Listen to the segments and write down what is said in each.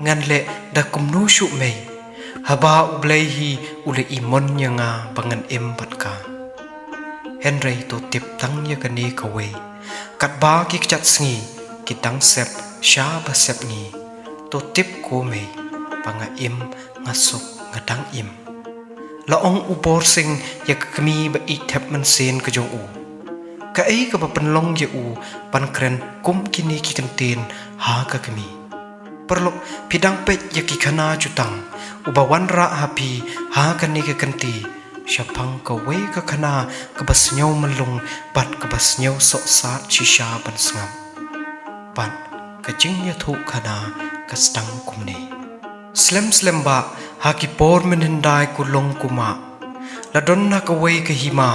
ngan le da kumnu shu mei haba ublei hi ule imon yanga bangan em batka Henry to tip tang ya kani kawe kat ba ki chat sngi ki tang sep sha ba sep ngi to tip ko mei panga im ngasuk ngadang im la ong upor sing ya kami ba i thep man sen ka jong u ka ei ka ba panlong ya u pan kren kum kini ki kantin ha ka kami perlu pidang pet ya ki khana jutang ubawan ra hapi ha kani ka kanti syapang ka we ka khana ka basnyau malung bat ka basnyau sok sat shisha ban sngam bat ka jing ya thu khana ka stang kumne slem ba ha ki por men hindai ku long kuma la don na ka we ka hima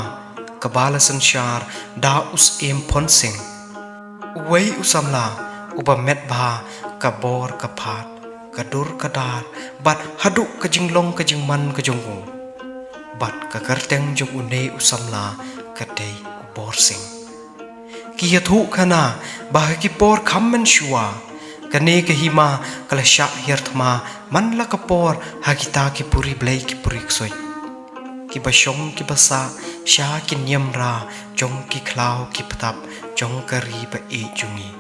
ka bala sanshar da us em phon sing we usamla uba met ba ka bor ka phat ka dur ka dar bat hadu ka jinglong ka jingman ka jongu bat ka karteng jong une usamla ka dei bor sing ki yathu khana ba ki por khammen shuwa kane ka hima kala sha hirthma man la ka por hagita ki puri blai ki puri ksoi ki bashong ki basa sha ki niam ra jong ki khlau ki patap jong kari ba e jungi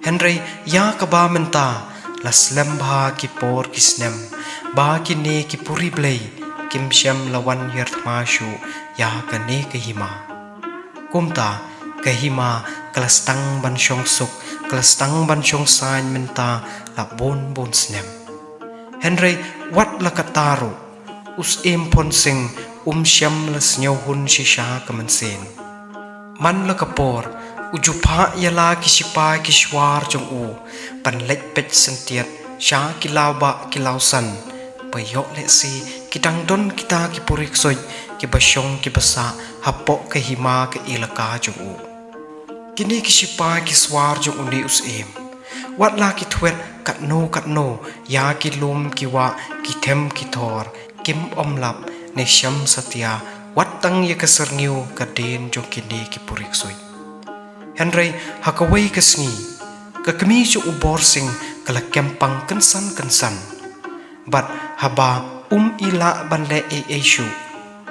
Henry ya ka ba menta la slem bha ki por ki snem ba ki ne ki puri blai kim shem lawan hirthma shu ya ka ne ka hima kumta ka hima klastang ban shong suk klastang ban shong sain menta la bon snem Henry wat la kataro us em pon sing shem la snyaw hun shisha kaman sen man la kapor ujupha yala kisipa kiswar jong u pan lek pet sentiat sha kilaba kilausan payok le si kitang don kita ki purik soi ki basyong ki basa hapok ka hima ka ilaka jong u kini kisipa kiswar jong uni us em wat la ki thwet kat no ya ki lum ki wa ki them ki thor kim omlap ne sham satya wat tang ye ka serniu ka den jong kini ki purik soi Henry hakawai ka sngi ka kami ju ubor sing kala kempang kansan bat haba ila ban le e shu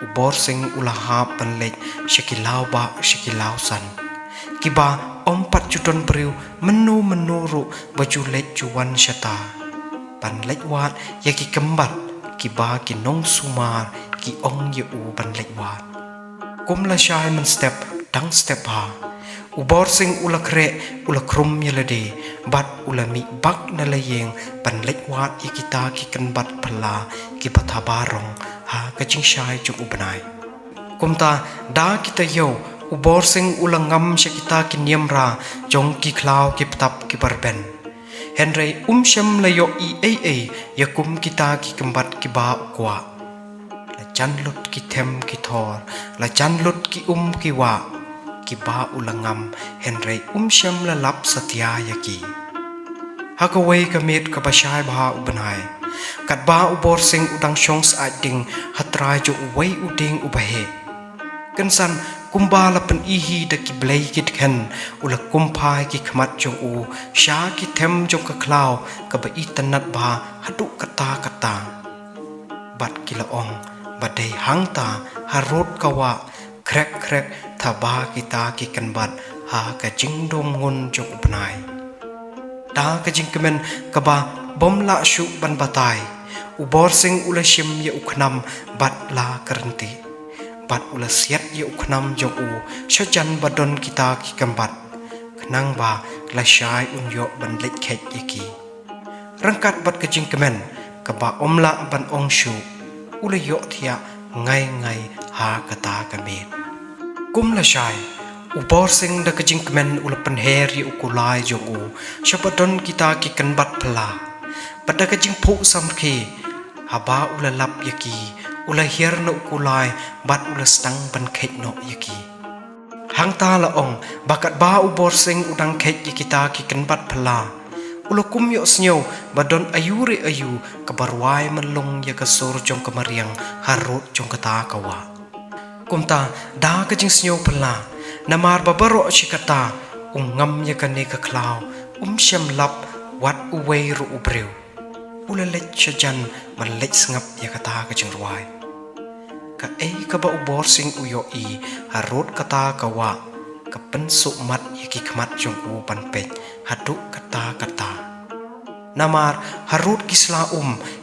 ubor sing ulaha ban le shikilau ba shikilau san kiba ompat juton priu menu ru baju lek juwan syata ban lek wat ya ki kembat kiba ki nong sumar ki ong ye u ban lek wat kum la shai man step dang step ha ubor sing ula kre ula krum yelade bat ula mi bak na layeng ban lek wat ya kita ki kenbat phala ki pathabarong ha ka ching shai chung ubanai kumta da kita yo ubor sing ulang ngam syakita ki niamra jong ki klau ki patap ki barben Henry shem la yo i yakum kita ki kembat ki ba kwa la chan lut ki them ki thor la chan lut ki ki wa ki ba ulangam Henry shem la lap satya yaki hakawai ka met ka bashai ba ubanai kat ba ubor sing udang shongs ading hatrai jo wai uding ubahe kansan kumbala pen ihi da ki blai kit khen ula kumphai ki khmat jong u sha ki them jong ka klau ka ba itanat ba hadu kata bat kila ong badai hangta harot kawa krek thaba kita ki kanbat ha ka jingdom ngun jong upnai da ka jingkemen ka ba bomla shu ban batai ubor sing ula shim ye ukhnam bat la karanti bat ula siat ye ukhnam jong u shajan badon kita ki kambat khnang ba la shai unyo ban lek khet yeki rangkat bat ka jingkemen ka ba omla ban ong shu ula yo thia ngai ha kata ka met kum la shai ubor sing da ka jingkemen ula pan her ye ukulai jong u shabadon kita ki kanbat phala pada ka jing phu samkhe haba ula lap yeki ula hier no ukulai bat ula stang ban khet no yeki hangta la ong bakat ba ubor sing udang khet kita ki kanbat phala ula kum yo snyo badon ayu kabarwai melong ya ka sur jong kamariang harut jong kata kawa kumta da ka jing snyo phala namar babaro shikata ngam ya ka ne ka klau shem lap wat uwei ru ubreu ula lech shajan man lech ngap ya kata ka jingruai ka ka ba ubor sing uyo i harut kata ka wa ka pensuk mat ya ki khmat jong u pan pech haduk kata namar harut kisla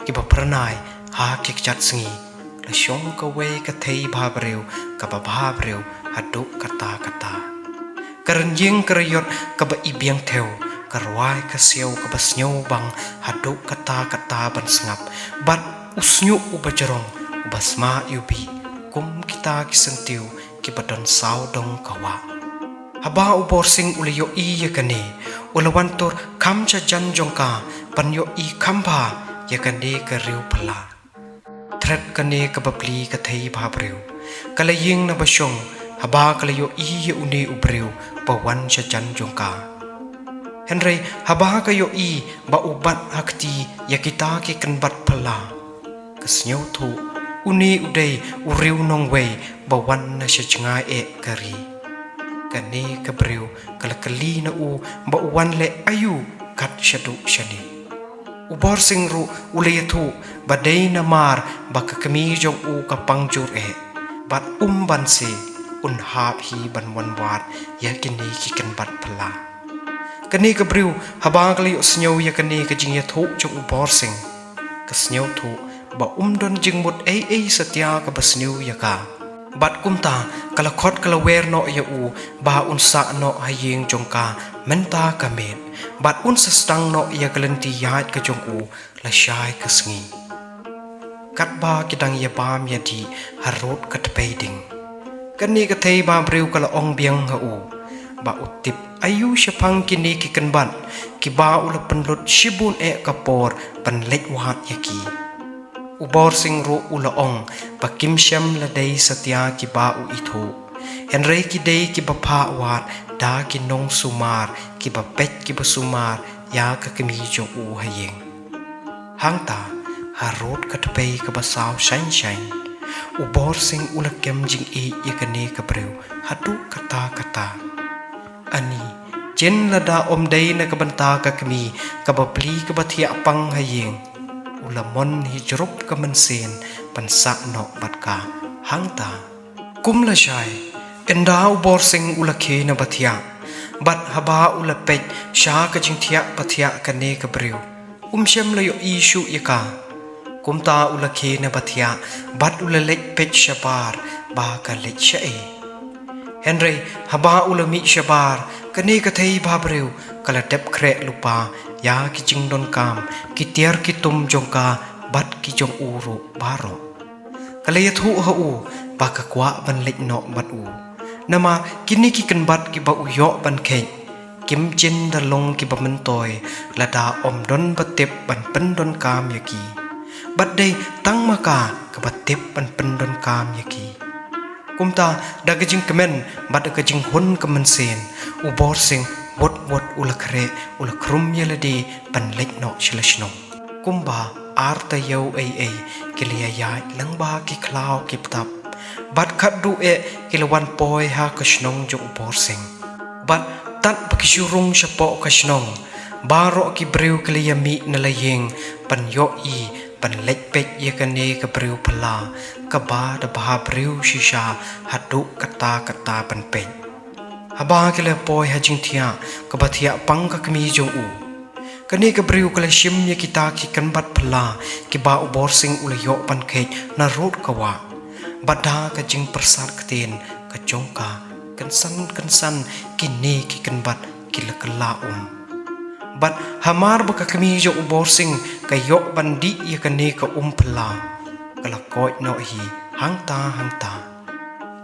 ki ba pranai ha ki chat sngi la shong ka we ka thei bha breu ka ba bha breu haduk kata karan jing karayot ka ba ibiang theo karwai ka siaw ka ba snyaw bang haduk kata ban sngap bat usnyu ubajarong ubasma yubi kum kita kisentiu ki badon saw dong kawa haba ubor sing uliyo i yakane ulawantor kham cha jan jongka panyo i khamba yakane ka riu phala thret kane ka bapli ka thei bha breu kala ying na basong haba kala yo i uni ubreu pawan cha jan jongka henry haba ka yo i ba ubat hakti yakita ki kanbat phala kasnyo thu uni udai uriu nong wei bawan na sha chngai e kari kane ka breu kala kali na u ba wan le ayu kat shadu shani ubor sing ru ule thu badai na mar ba ka kami jong u ka pangjur e bat ban se un hap hi ban wan wat ya kini ki kan bat phala kane ka breu haba kali snyo ya kane ka jing ya thu jong ubor sing ka snyo thu ba don jing mut ai satya ka basnyu ya ka bat kumta kala khot kala wer no ya u ba unsa no hayeng jongka menta ka met bat sa stang no ya kalanti yat ka jong u la shai ka sngi kat ba kidang ya bam ya di harot kat peiding kani ka thei ba breu kala ong biang ha u ba utip ayu shapang kini ki kanban ki ba ula penlut shibun e kapor pan lek wat ya ki ubor sing ro ula ong pakim syam la dei satya ki ba u ithu henry ki dei ki ba pha wat da ki nong sumar ki ba pet ki ba sumar ya ka kami jong u hayeng hangta harot ka tpei ka ba saw shain ubor sing ula kem jing e yakane ka breu hatu kata ani jen la da om dei na ka banta ka kami ka ba pli ka ba thia pang hayeng ulamon hi jrup ka mansen pansa no batka hangta kumla shai enda ubor sing ula khe na bathia bat haba ula pech sha ka jing thia pathia ka ne ka breu shem la yo ishu yaka kumta ula khe na bathia bat ula lek pech shapar ba ka lek shae henry haba ula mi shabar ka ne ka thei ba breu kala tep khre lupa ya ki jing don kam ki tiar ki tum jongka bat ki jong uru baro kale thu ha u ba ka kwa ban lek no bat u nama kini ki kan bat ki ba u yo ban khe kim jin da long ki ba man toy la da om don batep ban pen don kam ya ki bat dei tang maka ka batep ban pen don kam ya ki kumta da ka jing kemen bat ka jing hun ka man sen u bor sing wot ula khre ula khrum yeladi pan lek no shilashno kumba arta yau ai kilia ya langba ki khlaw kip tap bat khat du e kilwan poi ha kashnong jo bor sing bat tat bakishurung shapo kashnong baro ki breu kilia mi nalayeng pan yo i pan lek pek yakane ka breu phala ka ba da ba breu shisha hadu kata pan pek haba kele poi hajing thia ka bathia pang ka kami jong u kani ka breu kala shim ya kita ki kanbat phala ki ba ubor sing ula yo pan khe na rot kawa bada ka jing persat kten ka jongka kansan kini ki kanbat ki lakala bat hamar ba ka kami jo ubor sing ka yo bandi ya kani ka phala kala koi no hi hangta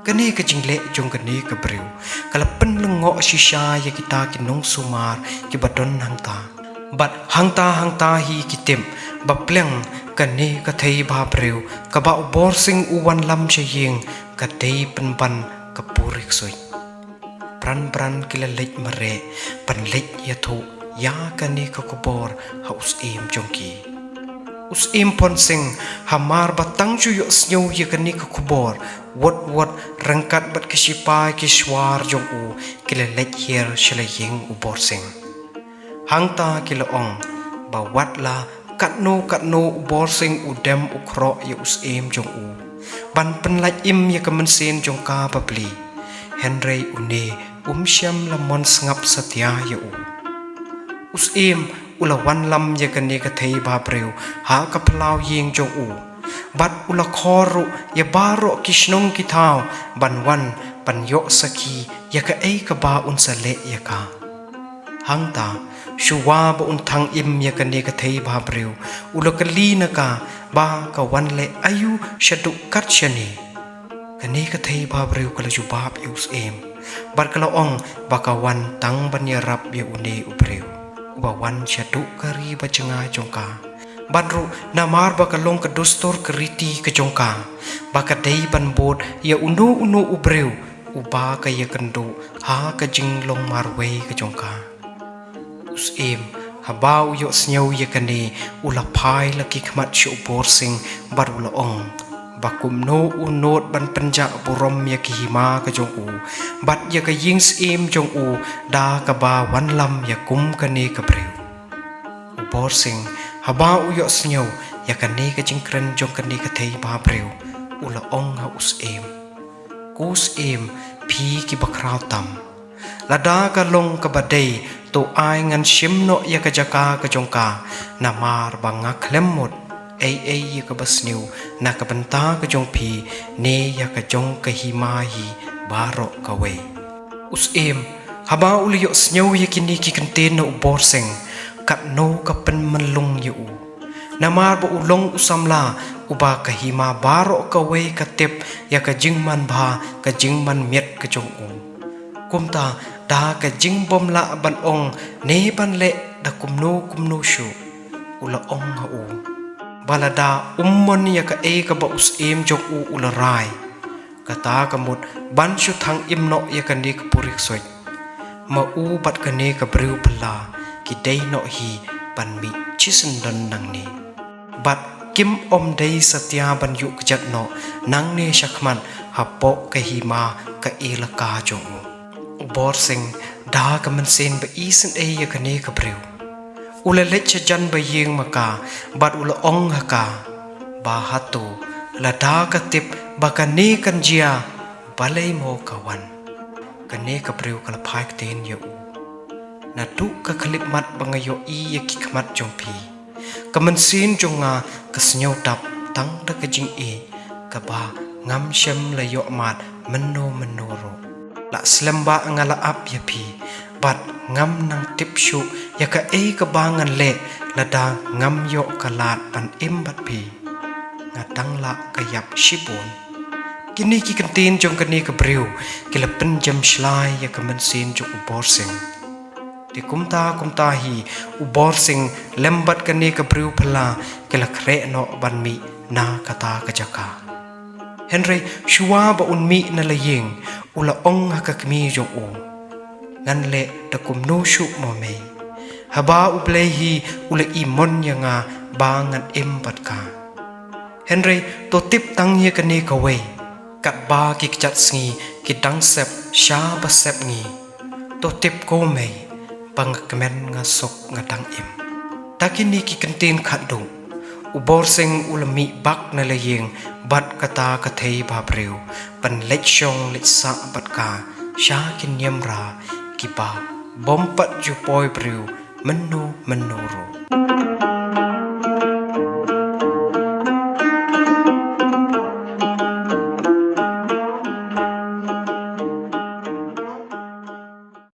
kani ka jingle jong kani ka breu kala penlengo shisha ya kita ki nong sumar ki badon hangta bat hangta hi kitem bapleng kani ka thei ba breu ka ba bor sing uwan lam chayeng ka dei pan ka purik soi pran kila lek mare pan lek ya thu ya kani ka kubor haus em jongki us impon sing hamar batang ju yo snyo ye kani ka kubor wot rangkat bat kisipai kiswar jong u kila lek hier shalayeng ubor sing hangta kila ong ba watla kat no ubor sing udem ukro ya us jong u ban penlaj ya kemensen jong ka babli Henry une syam lamon sngap setia ya u us ulawan lam ya kane ka thei ba breu ha ka plau yeng jong u bat ula khoru ya baro kishnong kitao banwan panyo saki ya ka ei ka ba un sale ya ka hangta shuwa ba un thang ya kane ka thei ba breu ula kali na ka ba ka wan le ayu shadu kat shani kane ka thei ba breu kala ju bab us bar kala ong ba ka wan tang ban ya rap ya une u breu ba wan shadu kari ba chenga jongka banru namar ba kalong ka dostor keriti ke jongka ba ka dei ban bot ya unu ubreu uba ka ya kendo ha ka jinglong marwe ke jongka us habau yo snyau ya kane ula phai la ki khmat shu bor sing bar ula ong bakum no unot ban penja burom ya ki hima ka jong u bat ya ka ying jong u da ka ba wan lam ya kum kane ka breu bor sing habau yo snyau ya kane ka jingkren jong kane ka thei ba breu ula ong ha us kus phi ki bakrau tam lada ka long ka badai to ai ngan shim no ya ka jaka ka jongka namar banga khlemmut ai ya ka basniu na ka banta ka jong phi ne ya ka jong ka hima hi baro ka we us haba uli yo snyau ya kini ki kanten no bor sing kat no ka pen manlung yu namar bo ulong usamla uba ka hima baro ka we ka tep ya ka jingman bha ka jingman miet ka jong kumta da ka jing bom la ban ong ne ban le da kumno shu ula ong ha u balada ummon ya ka ka ba us jong u ula rai kata ka mut ban shu thang no ya ka ne ka purik soi ma u bat ka ne ka breu pala ki dei no hi ban mi chisen dan nang ne bat kim om dei satya ban yu kjat no nang ne shakman hapo ka hi ma ka la ka jong bor sing da ka man sen ba isen ya ka ne ka breu ula lecha jan ba yeng maka bat ula ong haka ba hatu la da ka tip ba ka ne kan jia balai mo kawan ka ne ka breu kala phai ten ya u na tu ka khlip mat bangayo ya ki khmat jong phi ka man sin jong nga ka snyau tap tang da ka jing ka ba ngam shem la yo mat menno ro la slemba ngala ap ya phi bat ngam nang tip shu ya ka ka bangan le lada ngam yo kalat pan bat phi ngatang la ka yap shibon kini ki kantin jong kani ka breu kila penjam shlai ya ka man sin jong ubor sing di kumta hi ubor sing lembat kani ka breu phala kila kre no ban mi na kata ka jaka Henry shuwa ba unmi na layeng ula ong ha ka kmi jong u ngan le da kumno shu mo me haba uplay hi ula mon nga ba ngan bat ka Henry to tip tang ye kani ka we kat ba ki chat sngi ki dang sep sha ba sep ngi to tip ko me bang kemen nga sok nga dang takini ki kantin khadu ubor sing ulami bak na layeng bat kata ka thei ba breu pan lech shong lech sa bat ka sha kin yem ra ki ba bom pat ju poi breu menno ro